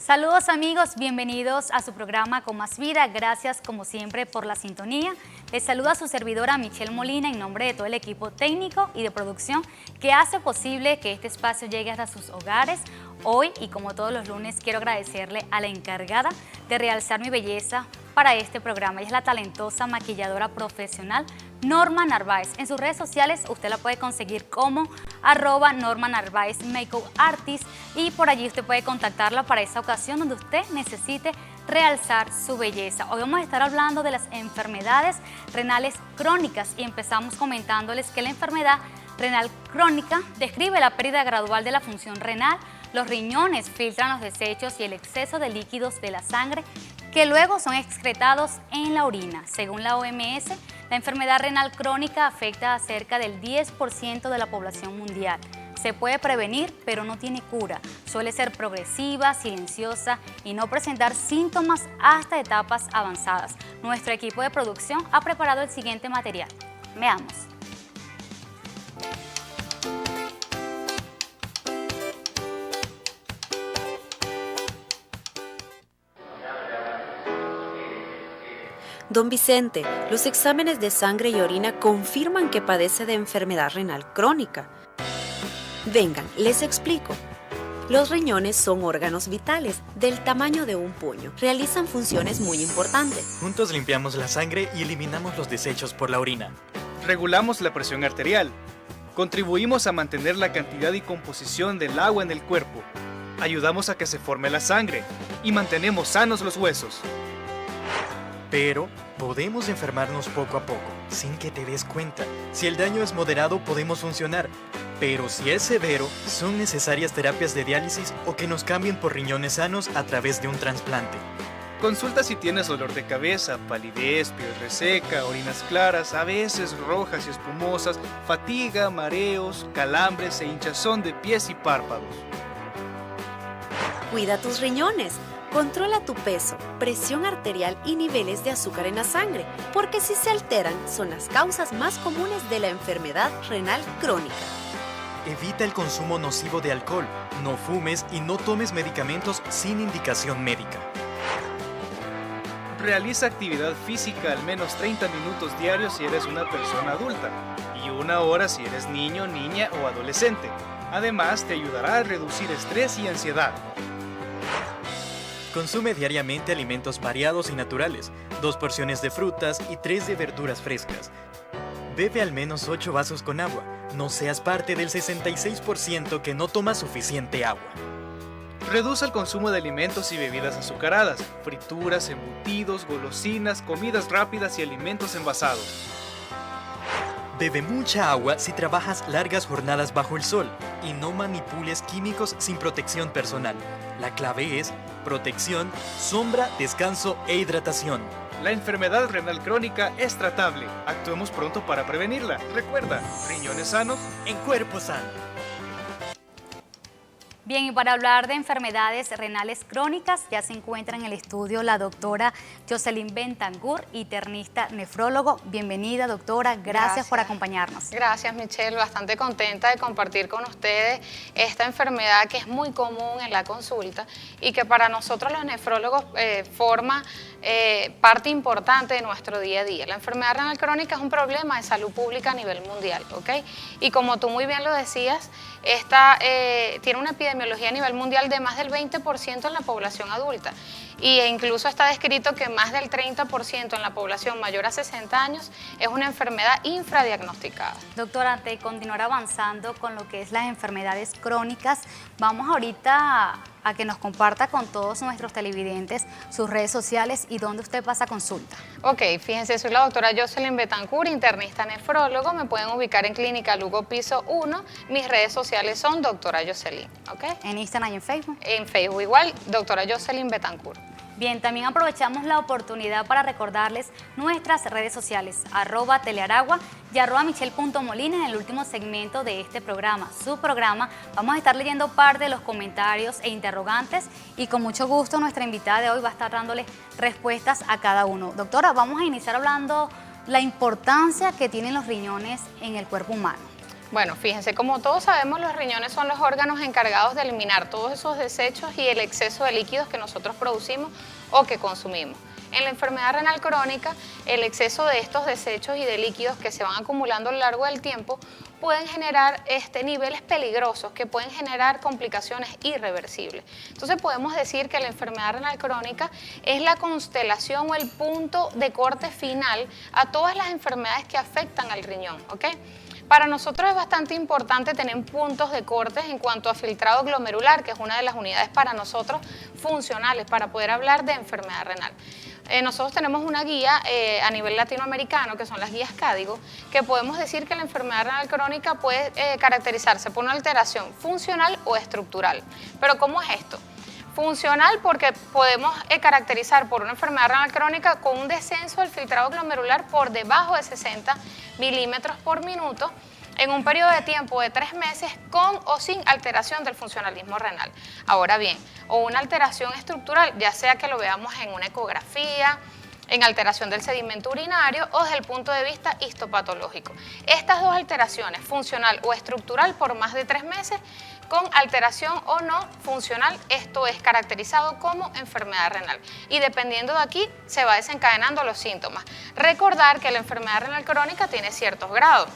Saludos amigos, bienvenidos a su programa Con Más Vida. Gracias como siempre por la sintonía. Les saluda su servidora Michelle Molina en nombre de todo el equipo técnico y de producción que hace posible que este espacio llegue hasta sus hogares. Hoy y como todos los lunes quiero agradecerle a la encargada de realzar mi belleza para este programa. Ella es la talentosa maquilladora profesional Norma Narváez. En sus redes sociales usted la puede conseguir como @Norma Narváez Makeup Artist y por allí usted puede contactarla para esa ocasión donde usted necesite realzar su belleza. Hoy vamos a estar hablando de las enfermedades renales crónicas y empezamos comentándoles que la enfermedad renal crónica describe la pérdida gradual de la función renal. Los riñones filtran los desechos y el exceso de líquidos de la sangre que luego son excretados en la orina. Según la OMS, la enfermedad renal crónica afecta a cerca del 10% de la población mundial. Se puede prevenir, pero no tiene cura. Suele ser progresiva, silenciosa y no presentar síntomas hasta etapas avanzadas. Nuestro equipo de producción ha preparado el siguiente material. Veamos. Don Vicente, los exámenes de sangre y orina confirman que padece de enfermedad renal crónica. Vengan, les explico. Los riñones son órganos vitales, del tamaño de un puño. Realizan funciones muy importantes. Juntos limpiamos la sangre y eliminamos los desechos por la orina. Regulamos la presión arterial. Contribuimos a mantener la cantidad y composición del agua en el cuerpo. Ayudamos a que se forme la sangre y mantenemos sanos los huesos. Pero podemos enfermarnos poco a poco, sin que te des cuenta. Si el daño es moderado, podemos funcionar. Pero si es severo, son necesarias terapias de diálisis o que nos cambien por riñones sanos a través de un trasplante. Consulta si tienes dolor de cabeza, palidez, piel reseca, orinas claras, a veces rojas y espumosas, fatiga, mareos, calambres e hinchazón de pies y párpados. Cuida tus riñones. Controla tu peso, presión arterial y niveles de azúcar en la sangre, porque si se alteran son las causas más comunes de la enfermedad renal crónica. Evita el consumo nocivo de alcohol, no fumes y no tomes medicamentos sin indicación médica. Realiza actividad física al menos 30 minutos diarios si eres una persona adulta y 1 hora si eres niño, niña o adolescente. Además, te ayudará a reducir estrés y ansiedad. Consume diariamente alimentos variados y naturales, 2 porciones de frutas y 3 de verduras frescas. Bebe al menos 8 vasos con agua. No seas parte del 66% que no toma suficiente agua. Reduce el consumo de alimentos y bebidas azucaradas, frituras, embutidos, golosinas, comidas rápidas y alimentos envasados. Bebe mucha agua si trabajas largas jornadas bajo el sol y no manipules químicos sin protección personal. La clave es protección, sombra, descanso e hidratación. La enfermedad renal crónica es tratable. Actuemos pronto para prevenirla. Recuerda, riñones sanos En cuerpo sano. Bien, y para hablar de enfermedades renales crónicas ya se encuentra en el estudio la doctora Jocelyn Bentancur, internista nefrólogo. Bienvenida, doctora. Gracias por acompañarnos. Gracias, Michelle. Bastante contenta de compartir con ustedes esta enfermedad que es muy común en la consulta y que para nosotros los nefrólogos forma parte importante de nuestro día a día. La enfermedad renal crónica es un problema de salud pública a nivel mundial, ¿ok? Y como tú muy bien lo decías, esta tiene una epidemiología a nivel mundial de más del 20% en la población adulta e incluso está descrito que más del 30% en la población mayor a 60 años es una enfermedad infradiagnosticada. Doctora, antes de continuar avanzando con lo que es las enfermedades crónicas, vamos ahorita a que nos comparta con todos nuestros televidentes sus redes sociales y dónde usted pasa consulta. Ok, fíjense, soy la doctora Jocelyn Bentancur, internista nefrólogo. Me pueden ubicar en Clínica Lugo Piso 1. Mis redes sociales son doctora Jocelyn, ¿ok? ¿En Instagram y en Facebook? En Facebook igual, doctora Jocelyn Bentancur. Bien, también aprovechamos la oportunidad para recordarles nuestras redes sociales, @telearagua y @michelle.molina en el último segmento de este programa, su programa. Vamos a estar leyendo parte de los comentarios e interrogantes y con mucho gusto nuestra invitada de hoy va a estar dándoles respuestas a cada uno. Doctora, vamos a iniciar hablando la importancia que tienen los riñones en el cuerpo humano. Bueno, fíjense, como todos sabemos, los riñones son los órganos encargados de eliminar todos esos desechos y el exceso de líquidos que nosotros producimos o que consumimos. En la enfermedad renal crónica, el exceso de estos desechos y de líquidos que se van acumulando a lo largo del tiempo pueden generar niveles peligrosos que pueden generar complicaciones irreversibles. Entonces podemos decir que la enfermedad renal crónica es la constelación o el punto de corte final a todas las enfermedades que afectan al riñón, ¿ok? Para nosotros es bastante importante tener puntos de corte en cuanto a filtrado glomerular, que es una de las unidades para nosotros funcionales para poder hablar de enfermedad renal. Nosotros tenemos una guía a nivel latinoamericano, que son las guías CADIGO, que podemos decir que la enfermedad renal crónica puede caracterizarse por una alteración funcional o estructural. Pero ¿cómo es esto? Funcional porque podemos caracterizar por una enfermedad renal crónica con un descenso del filtrado glomerular por debajo de 60 milímetros por minuto en un periodo de tiempo de 3 meses con o sin alteración del funcionalismo renal. Ahora bien, o una alteración estructural, ya sea que lo veamos en una ecografía, en alteración del sedimento urinario o desde el punto de vista histopatológico. Estas dos alteraciones, funcional o estructural, por más de 3 meses, con alteración o no funcional, esto es caracterizado como enfermedad renal. Y dependiendo de aquí, se va desencadenando los síntomas. Recordar que la enfermedad renal crónica tiene ciertos grados,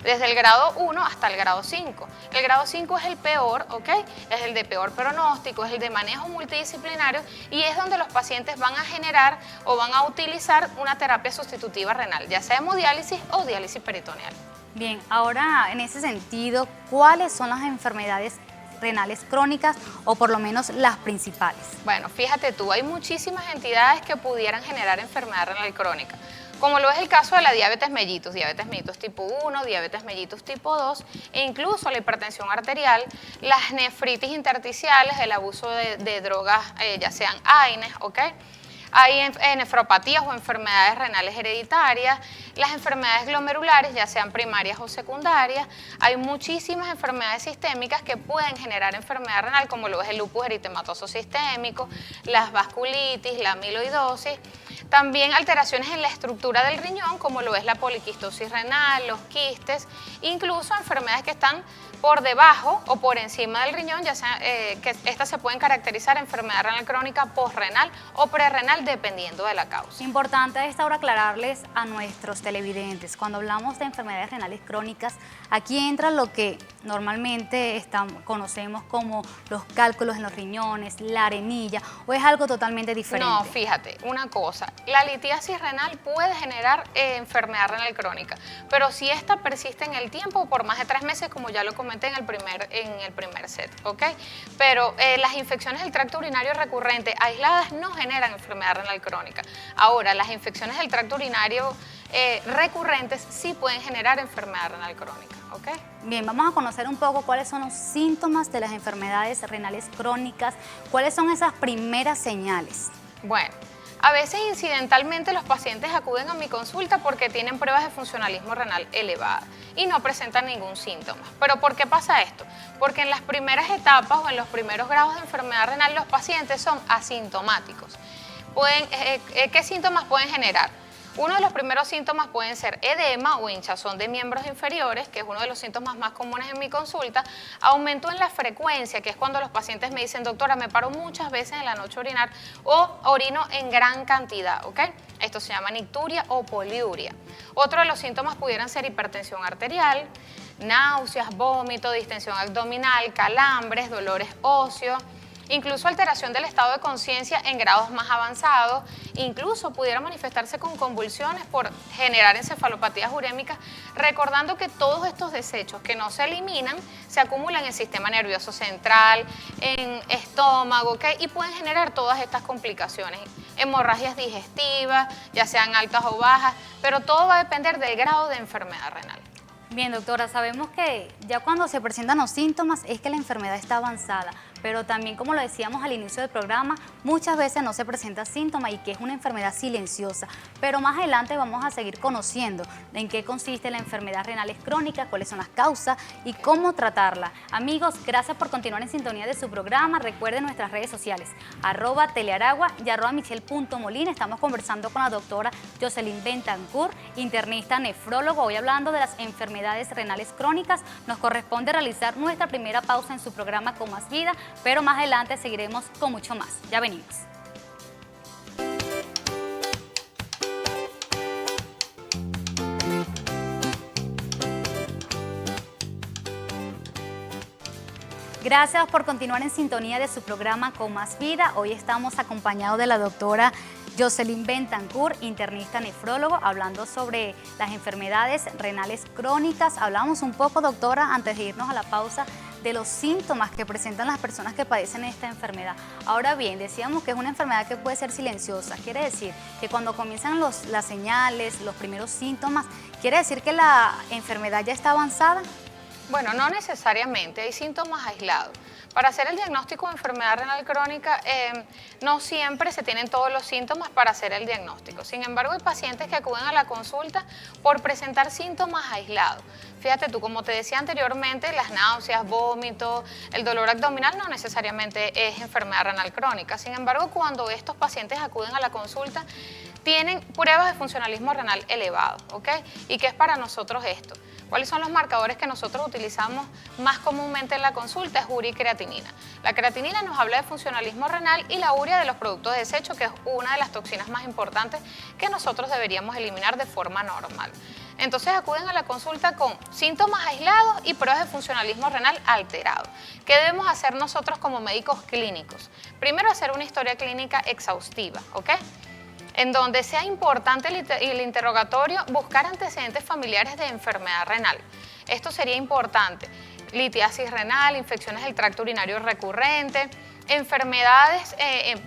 desde el grado 1 hasta el grado 5. El grado 5 es el peor, ¿ok? Es el de peor pronóstico, es el de manejo multidisciplinario y es donde los pacientes van a generar o van a utilizar una terapia sustitutiva renal, ya sea hemodiálisis o diálisis peritoneal. Bien, ahora en ese sentido, ¿cuáles son las enfermedades renales crónicas o por lo menos las principales? Bueno, fíjate tú, hay muchísimas entidades que pudieran generar enfermedad renal crónica, como lo es el caso de la diabetes mellitus tipo 1, diabetes mellitus tipo 2, e incluso la hipertensión arterial, las nefritis intersticiales, el abuso de drogas, ya sean AINES, ¿ok? Hay nefropatías o enfermedades renales hereditarias, las enfermedades glomerulares, ya sean primarias o secundarias. Hay muchísimas enfermedades sistémicas que pueden generar enfermedad renal, como lo es el lupus eritematoso sistémico, las vasculitis, la amiloidosis. También alteraciones en la estructura del riñón, como lo es la poliquistosis renal, los quistes, incluso enfermedades que están por debajo o por encima del riñón, ya sea que estas se pueden caracterizar enfermedad renal crónica posrenal o prerrenal, dependiendo de la causa. Importante a esta hora aclararles a nuestros televidentes, cuando hablamos de enfermedades renales crónicas, aquí entra lo que normalmente conocemos como los cálculos en los riñones, la arenilla, o es algo totalmente diferente. No, fíjate, una cosa, la litiasis renal puede generar enfermedad renal crónica, pero si esta persiste en el tiempo por más de 3 meses, como ya lo comenté en el primer set, ¿ok? Pero las infecciones del tracto urinario recurrente aisladas no generan enfermedad renal crónica. Ahora, las infecciones del tracto urinario recurrentes sí pueden generar enfermedad renal crónica, ¿ok? Bien, vamos a conocer un poco cuáles son los síntomas de las enfermedades renales crónicas, cuáles son esas primeras señales. Bueno, a veces incidentalmente los pacientes acuden a mi consulta porque tienen pruebas de funcionalismo renal elevadas y no presentan ningún síntoma. ¿Pero por qué pasa esto? Porque en las primeras etapas o en los primeros grados de enfermedad renal los pacientes son asintomáticos. ¿Qué síntomas pueden generar? Uno de los primeros síntomas pueden ser edema o hinchazón de miembros inferiores, que es uno de los síntomas más comunes en mi consulta, aumento en la frecuencia, que es cuando los pacientes me dicen, doctora, me paro muchas veces en la noche a orinar o orino en gran cantidad, ¿ok? Esto se llama nicturia o poliuria. Otro de los síntomas pudieran ser hipertensión arterial, náuseas, vómito, distensión abdominal, calambres, dolores óseos, incluso alteración del estado de conciencia en grados más avanzados, incluso pudiera manifestarse con convulsiones por generar encefalopatías urémicas, recordando que todos estos desechos que no se eliminan se acumulan en el sistema nervioso central, en estómago, ¿ok? Y pueden generar todas estas complicaciones, hemorragias digestivas, ya sean altas o bajas, pero todo va a depender del grado de enfermedad renal. Bien, doctora, sabemos que ya cuando se presentan los síntomas es que la enfermedad está avanzada, pero también, como lo decíamos al inicio del programa, muchas veces no se presenta síntoma y que es una enfermedad silenciosa. Pero más adelante vamos a seguir conociendo en qué consiste la enfermedad renal crónica, cuáles son las causas y cómo tratarla. Amigos, gracias por continuar en sintonía de su programa. Recuerden nuestras redes sociales, @telearagua y @michelle.molina. Estamos conversando con la doctora Jocelyn Bentancur, internista nefrólogo, hoy hablando de las enfermedades renales crónicas. Nos corresponde realizar nuestra primera pausa en su programa Con Más Vida, pero más adelante seguiremos con mucho más. Ya venimos. Gracias por continuar en sintonía de su programa Con Más Vida. Hoy estamos acompañados de la doctora Jocelyn Bentancur, internista nefrólogo, hablando sobre las enfermedades renales crónicas. Hablamos un poco, doctora, antes de irnos a la pausa, de los síntomas que presentan las personas que padecen esta enfermedad. Ahora bien, decíamos que es una enfermedad que puede ser silenciosa. Quiere decir que cuando comienzan las señales, los primeros síntomas, ¿quiere decir que la enfermedad ya está avanzada? Bueno, no necesariamente, hay síntomas aislados. Para hacer el diagnóstico de enfermedad renal crónica, no siempre se tienen todos los síntomas para hacer el diagnóstico. Sin embargo, hay pacientes que acuden a la consulta por presentar síntomas aislados. Fíjate tú, como te decía anteriormente, las náuseas, vómitos, el dolor abdominal no necesariamente es enfermedad renal crónica. Sin embargo, cuando estos pacientes acuden a la consulta, tienen pruebas de funcionalismo renal elevado, ¿ok? ¿Y qué es para nosotros esto? ¿Cuáles son los marcadores que nosotros utilizamos más comúnmente en la consulta? Es urea y creatinina. La creatinina nos habla de funcionalismo renal y la urea de los productos de desecho, que es una de las toxinas más importantes que nosotros deberíamos eliminar de forma normal. Entonces acuden a la consulta con síntomas aislados y pruebas de funcionalismo renal alterado. ¿Qué debemos hacer nosotros como médicos clínicos? Primero, hacer una historia clínica exhaustiva, ¿ok? En donde sea importante el interrogatorio, buscar antecedentes familiares de enfermedad renal. Esto sería importante. Litiasis renal, infecciones del tracto urinario recurrente, enfermedades,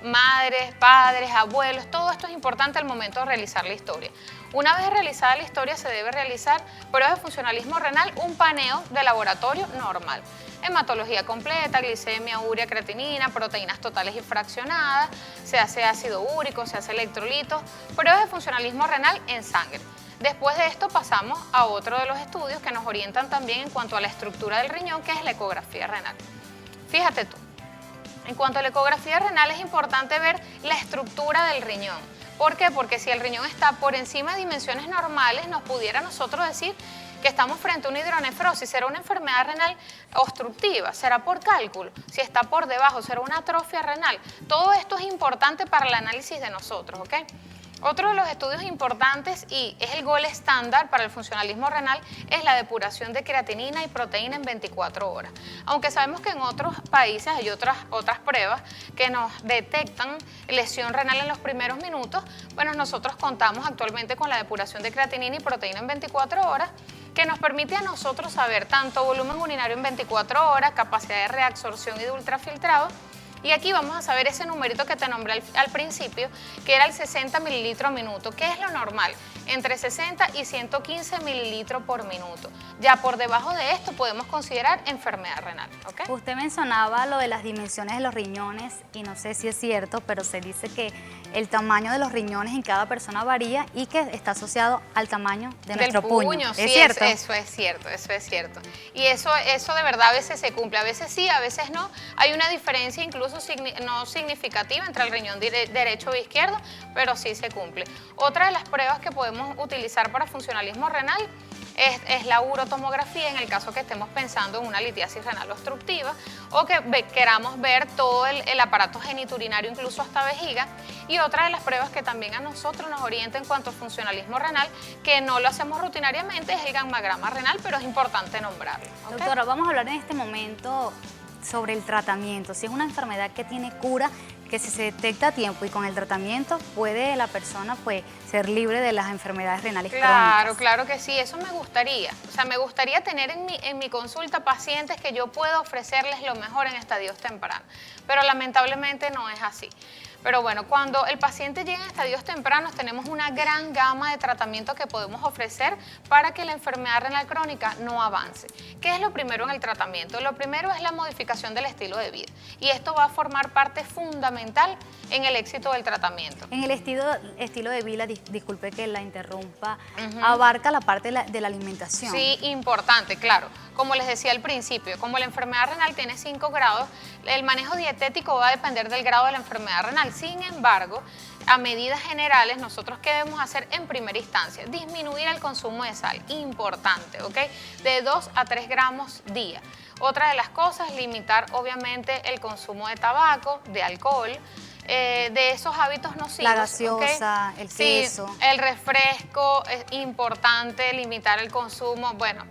madres, padres, abuelos, todo esto es importante al momento de realizar la historia. Una vez realizada la historia, se debe realizar pruebas de funcionalismo renal, un paneo de laboratorio normal. Hematología completa, glicemia, urea, creatinina, proteínas totales y fraccionadas, se hace ácido úrico, se hace electrolitos, pruebas de funcionalismo renal en sangre. Después de esto pasamos a otro de los estudios que nos orientan también en cuanto a la estructura del riñón, que es la ecografía renal. Fíjate tú, en cuanto a la ecografía renal es importante ver la estructura del riñón. ¿Por qué? Porque si el riñón está por encima de dimensiones normales, nos pudiera nosotros decir que estamos frente a una hidronefrosis, será una enfermedad renal obstructiva, será por cálculo, si está por debajo, será una atrofia renal. Todo esto es importante para el análisis de nosotros, ¿ok? Otro de los estudios importantes y es el gol estándar para el funcionalismo renal es la depuración de creatinina y proteína en 24 horas. Aunque sabemos que en otros países hay otras pruebas que nos detectan lesión renal en los primeros minutos, bueno, nosotros contamos actualmente con la depuración de creatinina y proteína en 24 horas, que nos permite a nosotros saber tanto volumen urinario en 24 horas, capacidad de reabsorción y de ultrafiltrado. Y aquí vamos a saber ese numerito que te nombré al principio, que era el 60 mililitros minuto. ¿Qué es lo normal? Entre 60 y 115 mililitros por minuto. Ya por debajo de esto podemos considerar enfermedad renal, ¿ok? Usted mencionaba lo de las dimensiones de los riñones y no sé si es cierto, pero se dice que el tamaño de los riñones en cada persona varía y que está asociado al tamaño de nuestro puño. ¿Es sí, cierto? Eso es cierto. Y eso de verdad a veces se cumple, a veces sí, a veces no. Hay una diferencia incluso no significativa entre el riñón derecho o izquierdo, pero sí se cumple. Otra de las pruebas que podemos utilizar para funcionalismo renal es la urotomografía en el caso que estemos pensando en una litiasis renal obstructiva o que queramos ver todo el aparato geniturinario, incluso hasta vejiga. Y otra de las pruebas que también a nosotros nos orienta en cuanto a funcionalismo renal, que no lo hacemos rutinariamente, es el gammagrama renal, pero es importante nombrarlo, ¿okay? Doctora, vamos a hablar en este momento sobre el tratamiento. Si es una enfermedad que tiene cura, que si se detecta a tiempo y con el tratamiento puede la persona ser libre de las enfermedades renales crónicas. Claro que sí, eso me gustaría. O sea, me gustaría tener en mi consulta pacientes que yo pueda ofrecerles lo mejor en estadios tempranos, pero lamentablemente no es así. Pero bueno, cuando el paciente llega en estadios tempranos, tenemos una gran gama de tratamientos que podemos ofrecer para que la enfermedad renal crónica no avance. ¿Qué es lo primero en el tratamiento? Lo primero es la modificación del estilo de vida y esto va a formar parte fundamental en el éxito del tratamiento. En el estilo de vida, disculpe que la interrumpa, abarca la parte de la alimentación. Sí, importante, claro. Como les decía al principio, como la enfermedad renal tiene 5 grados, el manejo dietético va a depender del grado de la enfermedad renal. Sin embargo, a medidas generales, nosotros ¿qué debemos hacer en primera instancia? Disminuir el consumo de sal, importante, ¿ok? De 2 a 3 gramos día. Otra de las cosas, limitar obviamente el consumo de tabaco, de alcohol, de esos hábitos nocivos. La gaseosa, ¿okay? el queso. Sí, el refresco, es importante limitar el consumo, bueno,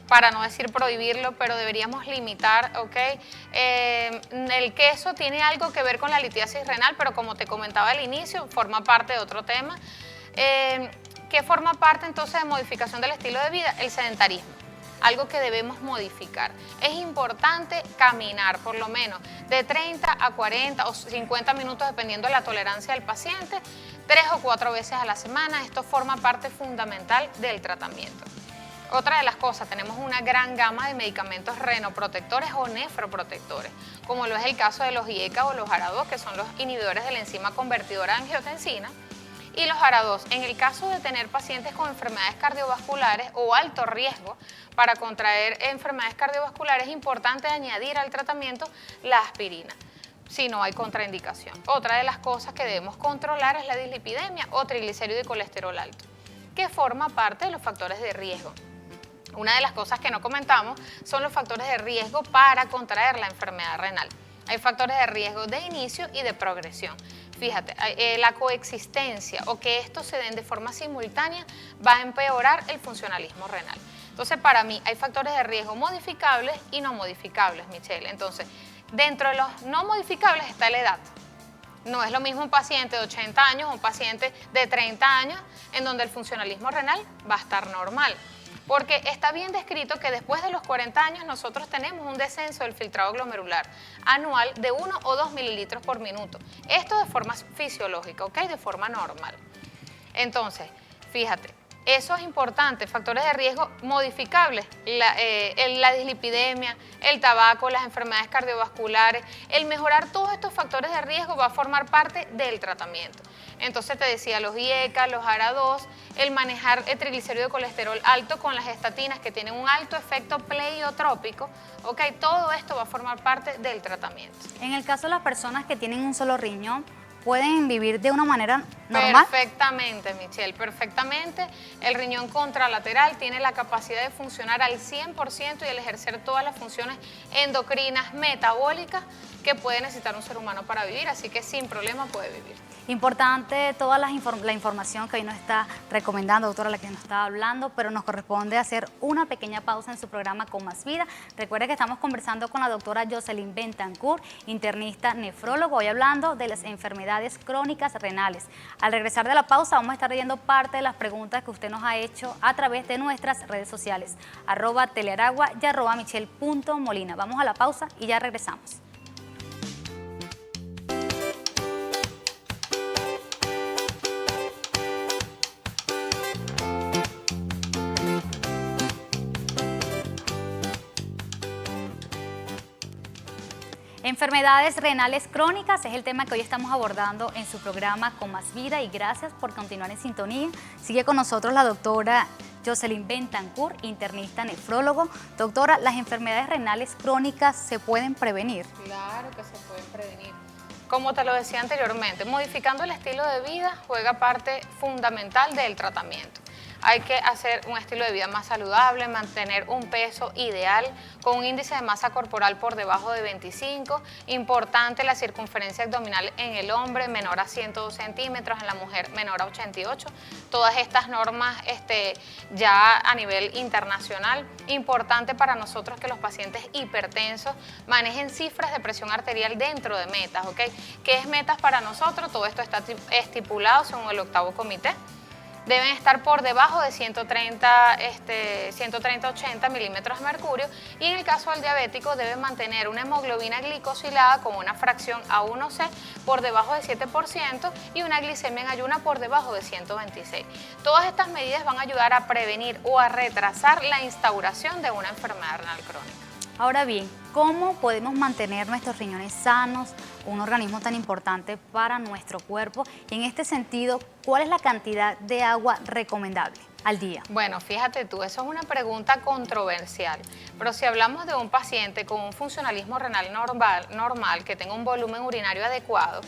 para no decir prohibirlo, pero deberíamos limitar, ¿ok? El queso tiene algo que ver con la litiasis renal, pero como te comentaba al inicio, forma parte de otro tema. ¿Qué forma parte entonces de modificación del estilo de vida? El sedentarismo, algo que debemos modificar. Es importante caminar por lo menos de 30 a 40 o 50 minutos, dependiendo de la tolerancia del paciente, 3 o 4 veces a la semana. Esto forma parte fundamental del tratamiento. Otra de las cosas, tenemos una gran gama de medicamentos renoprotectores o nefroprotectores, como lo es el caso de los IECA o los ARA-2, que son los inhibidores de la enzima convertidora de angiotensina, y los ARA-2. En el caso de tener pacientes con enfermedades cardiovasculares o alto riesgo para contraer enfermedades cardiovasculares, es importante añadir al tratamiento la aspirina, si no hay contraindicación. Otra de las cosas que debemos controlar es la dislipidemia o triglicérido y colesterol alto, que forma parte de los factores de riesgo. Una de las cosas que no comentamos son los factores de riesgo para contraer la enfermedad renal. Hay factores de riesgo de inicio y de progresión. Fíjate, la coexistencia o que estos se den de forma simultánea va a empeorar el funcionalismo renal. Entonces, para mí hay factores de riesgo modificables y no modificables, Michelle. Entonces, dentro de los no modificables está la edad. No es lo mismo un paciente de 80 años o un paciente de 30 años en donde el funcionalismo renal va a estar normal. Porque está bien descrito que después de los 40 años nosotros tenemos un descenso del filtrado glomerular anual de 1 o 2 mililitros por minuto. Esto de forma fisiológica, ¿ok? De forma normal. Entonces, fíjate, eso es importante, factores de riesgo modificables, la dislipidemia, el tabaco, las enfermedades cardiovasculares. El mejorar todos estos factores de riesgo va a formar parte del tratamiento. Entonces te decía, los IECA, los ARA-2, el manejar el triglicérido de colesterol alto con las estatinas que tienen un alto efecto pleiotrópico, ¿ok? Todo esto va a formar parte del tratamiento. En el caso de las personas que tienen un solo riñón, ¿pueden vivir de una manera normal? Perfectamente, Michelle, perfectamente. El riñón contralateral tiene la capacidad de funcionar al 100% y el ejercer todas las funciones endocrinas, metabólicas que puede necesitar un ser humano para vivir, así que sin problema puede vivir. Importante toda la información que hoy nos está recomendando, doctora, la que nos está hablando, pero nos corresponde hacer una pequeña pausa en su programa Con Más Vida. Recuerde que estamos conversando con la doctora Jocelyn Bentancur, internista nefrólogo, hoy hablando de las enfermedades crónicas renales. Al regresar de la pausa vamos a estar leyendo parte de las preguntas que usted nos ha hecho a través de nuestras redes sociales, @telearagua y @michelle.molina. Vamos a la pausa y ya regresamos. Enfermedades renales crónicas es el tema que hoy estamos abordando en su programa Con Más Vida y gracias por continuar en sintonía. Sigue con nosotros la doctora Jocelyn Bentancur, internista nefrólogo. Doctora, ¿las enfermedades renales crónicas se pueden prevenir? Claro que se pueden prevenir. Como te lo decía anteriormente, modificando el estilo de vida juega parte fundamental del tratamiento. Hay que hacer un estilo de vida más saludable, mantener un peso ideal con un índice de masa corporal por debajo de 25. Importante la circunferencia abdominal en el hombre, menor a 102 centímetros, en la mujer menor a 88. Todas estas normas ya a nivel internacional. Importante para nosotros que los pacientes hipertensos manejen cifras de presión arterial dentro de metas, ¿ok? ¿Qué es metas para nosotros? Todo esto está estipulado según el 8º comité. deben estar por debajo de 130-80 milímetros de mercurio, y en el caso del diabético debe mantener una hemoglobina glicosilada con una fracción A1C por debajo de 7% y una glicemia en ayuna por debajo de 126. Todas estas medidas van a ayudar a prevenir o a retrasar la instauración de una enfermedad renal crónica. Ahora bien, ¿cómo podemos mantener nuestros riñones sanos, un organismo tan importante para nuestro cuerpo? Y en este sentido, ¿cuál es la cantidad de agua recomendable al día? Bueno, fíjate tú, eso es una pregunta controversial, pero si hablamos de un paciente con un funcionalismo renal normal que tenga un volumen urinario adecuado,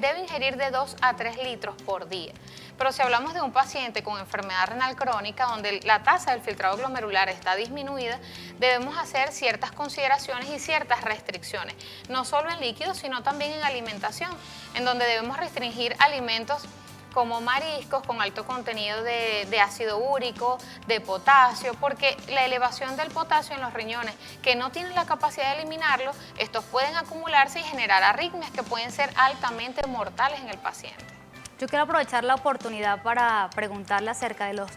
debe ingerir de 2 a 3 litros por día. Pero si hablamos de un paciente con enfermedad renal crónica, donde la tasa del filtrado glomerular está disminuida, debemos hacer ciertas consideraciones y ciertas restricciones, no solo en líquidos, sino también en alimentación, en donde debemos restringir alimentos como mariscos con alto contenido de ácido úrico, de potasio, porque la elevación del potasio en los riñones que no tienen la capacidad de eliminarlo, estos pueden acumularse y generar arritmias que pueden ser altamente mortales en el paciente. Yo quiero aprovechar la oportunidad para preguntarle acerca de los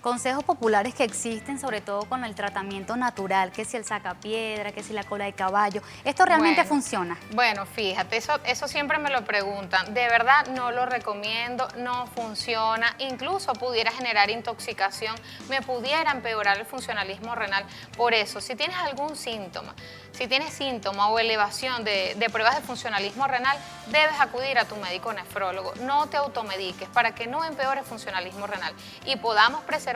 consejos populares que existen, sobre todo con el tratamiento natural, que si el sacapiedra, que si la cola de caballo. ¿Esto realmente funciona? Bueno, fíjate, eso siempre me lo preguntan. De verdad no lo recomiendo, no funciona, incluso pudiera generar intoxicación, me pudiera empeorar el funcionalismo renal. Por eso, si tienes algún síntoma, si tienes síntoma o elevación de pruebas de funcionalismo renal, debes acudir a tu médico nefrólogo. No te automediques para que no empeore el funcionalismo renal y podamos preservar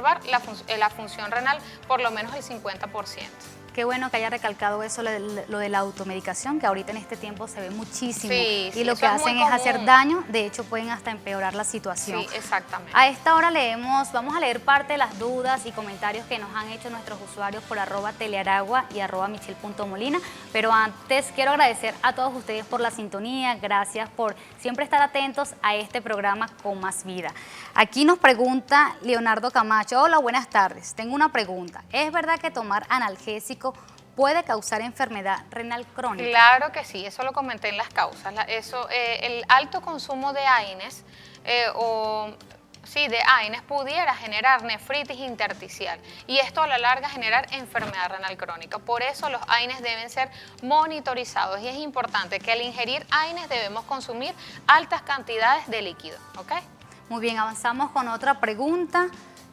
la función renal por lo menos el 50%. Qué bueno que haya recalcado eso, lo de la automedicación, que ahorita en este tiempo se ve muchísimo. Sí, y lo que hacen es hacer daño, de hecho pueden hasta empeorar la situación. Sí, exactamente. A esta hora vamos a leer parte de las dudas y comentarios que nos han hecho nuestros usuarios por @telearagua y @michelle.molina, pero antes quiero agradecer a todos ustedes por la sintonía, gracias por siempre estar atentos a este programa Con Más Vida. Aquí nos pregunta Leonardo Camacho: hola, buenas tardes, tengo una pregunta, ¿es verdad que tomar analgésico puede causar enfermedad renal crónica? Claro que sí, eso lo comenté en las causas. El alto consumo de AINES pudiera generar nefritis intersticial y esto a la larga generar enfermedad renal crónica. Por eso los AINES deben ser monitorizados y es importante que al ingerir AINES debemos consumir altas cantidades de líquido, ¿ok? Muy bien, avanzamos con otra pregunta.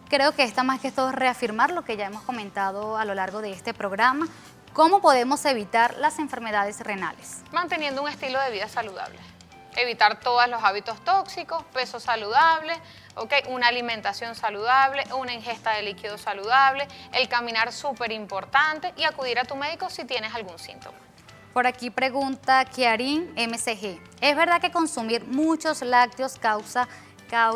Creo que esta más que todo es reafirmar lo que ya hemos comentado a lo largo de este programa. ¿Cómo podemos evitar las enfermedades renales? Manteniendo un estilo de vida saludable. Evitar todos los hábitos tóxicos, peso saludable, una alimentación saludable, una ingesta de líquido saludable, el caminar súper importante y acudir a tu médico si tienes algún síntoma. Por aquí pregunta Kiarin MCG. ¿Es verdad que consumir muchos lácteos causa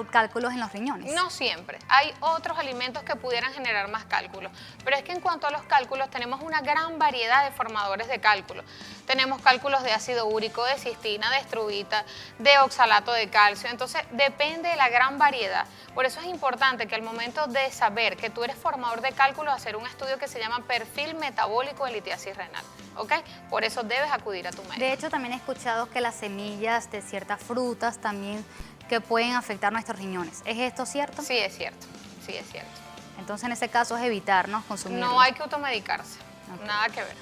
cálculos en los riñones? No siempre, hay otros alimentos que pudieran generar más cálculos, pero es que en cuanto a los cálculos tenemos una gran variedad de formadores de cálculos. Tenemos cálculos de ácido úrico, de cistina, de estruvita, de oxalato de calcio, entonces depende de la gran variedad. Por eso es importante que al momento de saber que tú eres formador de cálculos, hacer un estudio que se llama perfil metabólico de litiasis renal, ¿ok? Por eso debes acudir a tu médico. De hecho, también he escuchado que las semillas de ciertas frutas también que pueden afectar nuestros riñones. ¿Es esto cierto? Sí, es cierto. Sí, es cierto. Entonces, en ese caso es evitarnos consumir. No hay que automedicarse, nada que ver.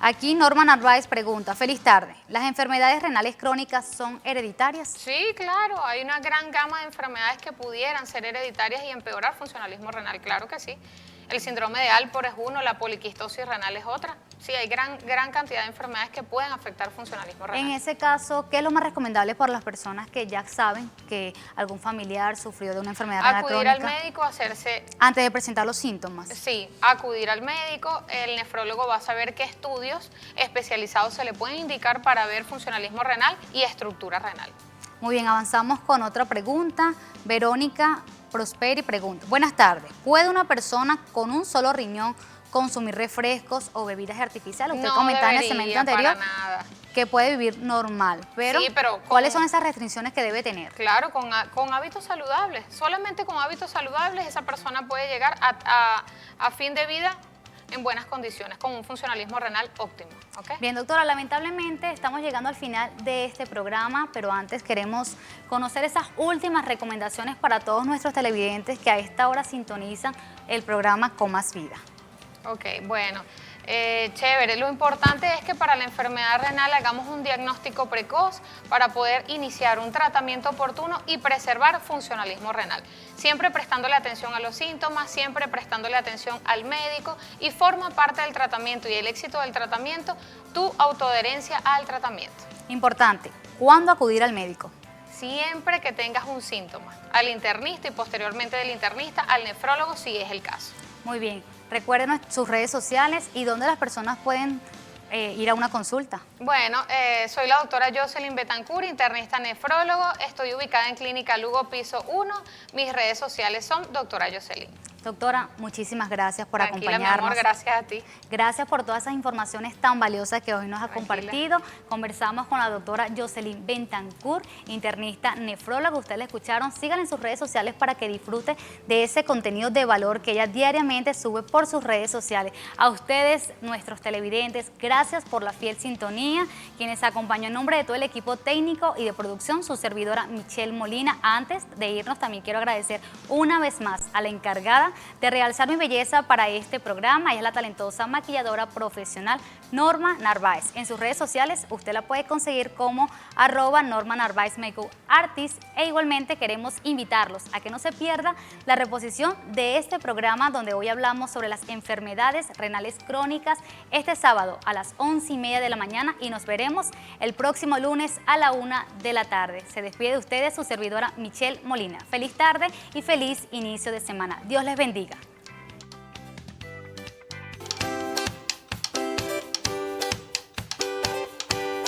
Aquí Norma Narváez pregunta: feliz tarde, ¿las enfermedades renales crónicas son hereditarias? Sí, claro, hay una gran gama de enfermedades que pudieran ser hereditarias y empeorar funcionalismo renal, claro que sí. El síndrome de Alport es uno, la poliquistosis renal es otra. Sí, hay gran cantidad de enfermedades que pueden afectar funcionalismo renal. En ese caso, ¿qué es lo más recomendable para las personas que ya saben que algún familiar sufrió de una enfermedad renal crónica? Acudir al médico, hacerse... Antes de presentar los síntomas. Sí, acudir al médico, el nefrólogo va a saber qué estudios especializados se le pueden indicar para ver funcionalismo renal y estructura renal. Muy bien, avanzamos con otra pregunta. Verónica Prosperi pregunta: buenas tardes, ¿puede una persona con un solo riñón consumir refrescos o bebidas artificiales? Usted comentaba en el segmento anterior que puede vivir normal, pero, sí, pero ¿cuáles son esas restricciones que debe tener? Claro, con hábitos saludables. Solamente con hábitos saludables esa persona puede llegar a fin de vida en buenas condiciones, con un funcionalismo renal óptimo. ¿Ok? Bien, doctora, lamentablemente estamos llegando al final de este programa, pero antes queremos conocer esas últimas recomendaciones para todos nuestros televidentes que a esta hora sintonizan el programa Con Más Vida. Ok, bueno. Chévere, lo importante es que para la enfermedad renal hagamos un diagnóstico precoz para poder iniciar un tratamiento oportuno y preservar funcionalismo renal. Siempre prestándole atención a los síntomas, siempre prestándole atención al médico y forma parte del tratamiento y el éxito del tratamiento tu autoadherencia al tratamiento. Importante, ¿cuándo acudir al médico? Siempre que tengas un síntoma, al internista y posteriormente del internista al nefrólogo si es el caso. Muy bien, recuerden sus redes sociales y dónde las personas pueden ir a una consulta. Bueno, soy la doctora Jocelyn Betancourt, internista nefrólogo. Estoy ubicada en Clínica Lugo, piso 1. Mis redes sociales son doctora Jocelyn. Doctora, muchísimas gracias por Tranquila, acompañarnos. mi amor, gracias a ti. Gracias por todas esas informaciones tan valiosas que hoy nos ha Tranquila. compartido. Conversamos con la doctora Jocelyn Betancourt, internista nefróloga. Ustedes la escucharon. Síganla en sus redes sociales para que disfrute de ese contenido de valor que ella diariamente sube por sus redes sociales. A ustedes, nuestros televidentes, gracias por la fiel sintonía. Quienes acompañó en nombre de todo el equipo técnico y de producción, su servidora Michelle Molina. Antes de irnos, también quiero agradecer una vez más a la encargada de realzar mi belleza para este programa. Ella es la talentosa maquilladora profesional Norma Narváez. En sus redes sociales usted la puede conseguir como @Norma Narváez Makeup Artist, e igualmente queremos invitarlos a que no se pierda la reposición de este programa donde hoy hablamos sobre las enfermedades renales crónicas este sábado a las 11:30 de la mañana y nos veremos el próximo lunes a la 1 de la tarde. Se despide de ustedes su servidora Michelle Molina. Feliz tarde y feliz inicio de semana. Dios les bendiga.